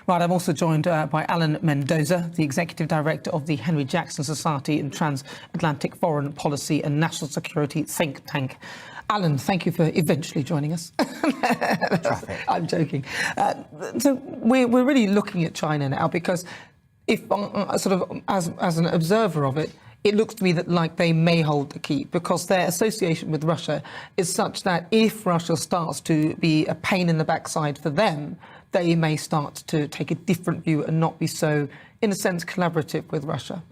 Right, I'm also joined by Alan Mendoza, the Executive Director of the Henry Jackson Society and Transatlantic Foreign Policy and National Security think tank. Alan, thank you for eventually joining us. I'm joking. So we're really looking at China now because if sort of as an observer of it, it looks to me that like they may hold the key because their association with Russia is such that if Russia starts to be a pain in the backside for them, they may start to take a different view and not be so, in a sense, collaborative with Russia.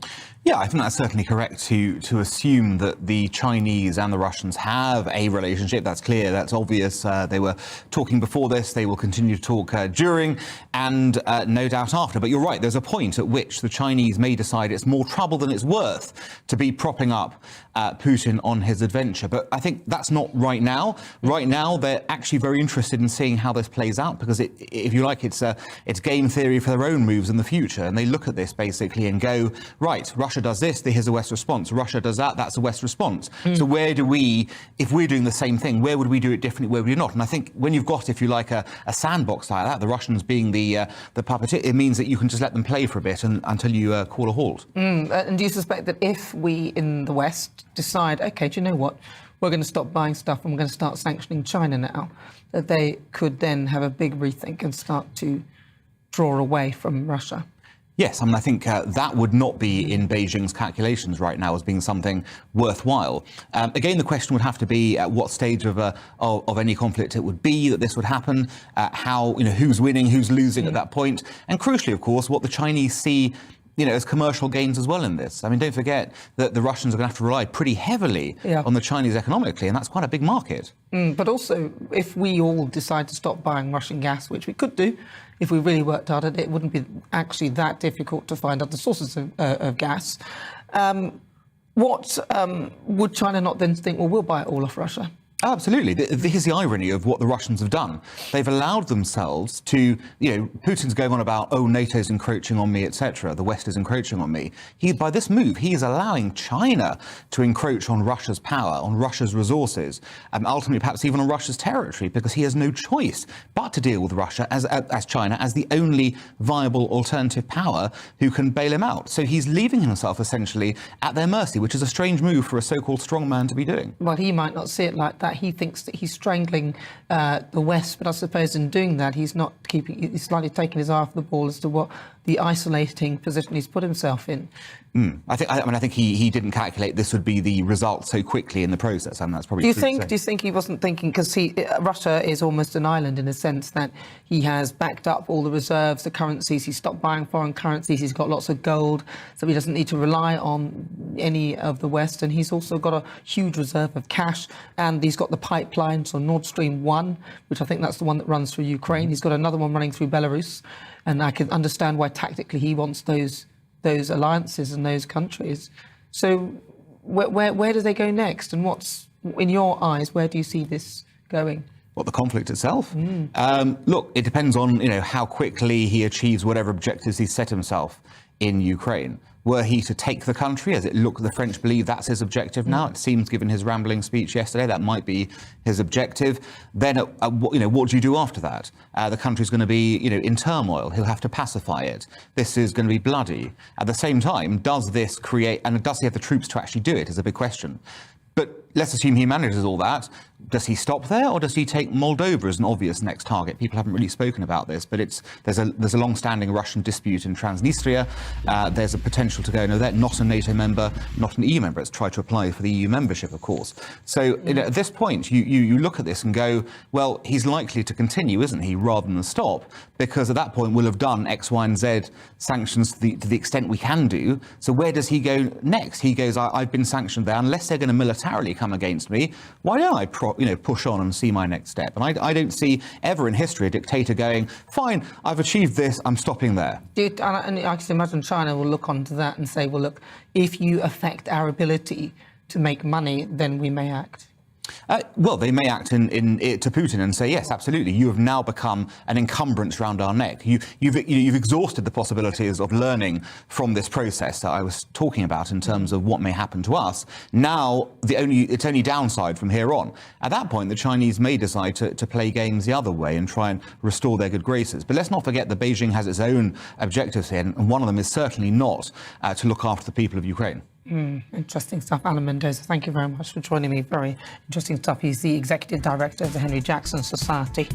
Yeah, I think that's certainly correct to assume that the Chinese and the Russians have a relationship. That's clear, that's obvious. They were talking before this, they will continue to talk during and no doubt after. But you're right, there's a point at which the Chinese may decide it's more trouble than it's worth to be propping up Putin on his adventure. But I think that's not right now. Right now, they're actually very interested in seeing how this plays out because, if you like, it's game theory for their own moves in the future. And they look at this basically and go, right, Russia does this, here's a West response. Russia does that, that's a West response. So where do we, if we're doing the same thing, where would we do it differently, where would we not? And I think when you've got, if you like, a sandbox like that, the Russians being the puppeteer, it means that you can just let them play for a bit until you call a halt. And do you suspect that if we in the West decide, OK, do you know what, we're going to stop buying stuff and we're going to start sanctioning China now, that they could then have a big rethink and start to draw away from Russia? Yes, I mean, I think that would not be in Beijing's calculations right now as being something worthwhile. Again, the question would have to be at what stage of any conflict it would be that this would happen, how, who's winning, who's losing at that point, and crucially, of course, what the Chinese see as commercial gains as well in this. I mean, don't forget that the Russians are going to have to rely pretty heavily on the Chinese economically, and that's quite a big market. But also, if we all decide to stop buying Russian gas, which we could do, if we really worked hard at it, it wouldn't be actually that difficult to find other sources of gas. Would China not then think, well, we'll buy it all off Russia? Absolutely. Here's the irony of what the Russians have done. They've allowed themselves to, Putin's going on about, oh, NATO's encroaching on me, etc. The West is encroaching on me. By this move, he is allowing China to encroach on Russia's power, on Russia's resources, ultimately perhaps even on Russia's territory, because he has no choice but to deal with Russia as China as the only viable alternative power who can bail him out. So he's leaving himself essentially at their mercy, which is a strange move for a so-called strong man to be doing. Well, he might not see it like that. He thinks that he's strangling the West, but I suppose in doing that, he's slightly taking his eye off the ball as to what the isolating position he's put himself in. I think he didn't calculate this would be the result so quickly in the process, and that's probably. Do you think he wasn't thinking because Russia is almost an island in a sense that he has backed up all the reserves, the currencies. He's stopped buying foreign currencies. He's got lots of gold, so he doesn't need to rely on any of the West. And he's also got a huge reserve of cash, and he's got the pipeline, so Nord Stream 1, which I think that's the one that runs through Ukraine. He's got another one running through Belarus, and I can understand why tactically he wants those alliances and those countries. So where do they go next? And what's, in your eyes, where do you see this going? What, the conflict itself? Look, it depends on, how quickly he achieves whatever objectives he's set himself in Ukraine. Were he to take the country, as the French believe that's his objective now, it seems, given his rambling speech yesterday, that might be his objective, then, what do you do after that? The country's going to be, in turmoil. He'll have to pacify it. This is going to be bloody. At the same time, does this create, and does he have the troops to actually do it, is a big question. But let's assume he manages all that. Does he stop there, or does he take Moldova as an obvious next target? People haven't really spoken about this, but there's a long-standing Russian dispute in Transnistria. There's a potential to go, no, they're not a NATO member, not an EU member. It's tried to apply for the EU membership, of course. So at this point, you look at this and go, well, he's likely to continue, isn't he, rather than stop, because at that point we'll have done X, Y, and Z sanctions to the extent we can do. So where does he go next? He goes, I've been sanctioned there. Unless they're going to militarily come against me, why don't I push on and see my next step? And I don't see ever in history a dictator going, fine, I've achieved this, I'm stopping there. And I can imagine China will look onto that and say, well, look, if you affect our ability to make money, then we may act. Well, they may act to Putin and say, yes, absolutely, you have now become an encumbrance round our neck. You've exhausted the possibilities of learning from this process that I was talking about in terms of what may happen to us. Now, it's only downside from here on. At that point, the Chinese may decide to play games the other way and try and restore their good graces. But let's not forget that Beijing has its own objectives here, and one of them is certainly not to look after the people of Ukraine. Interesting stuff. Alan Mendoza, thank you very much for joining me. Very interesting stuff. He's the Executive Director of the Henry Jackson Society.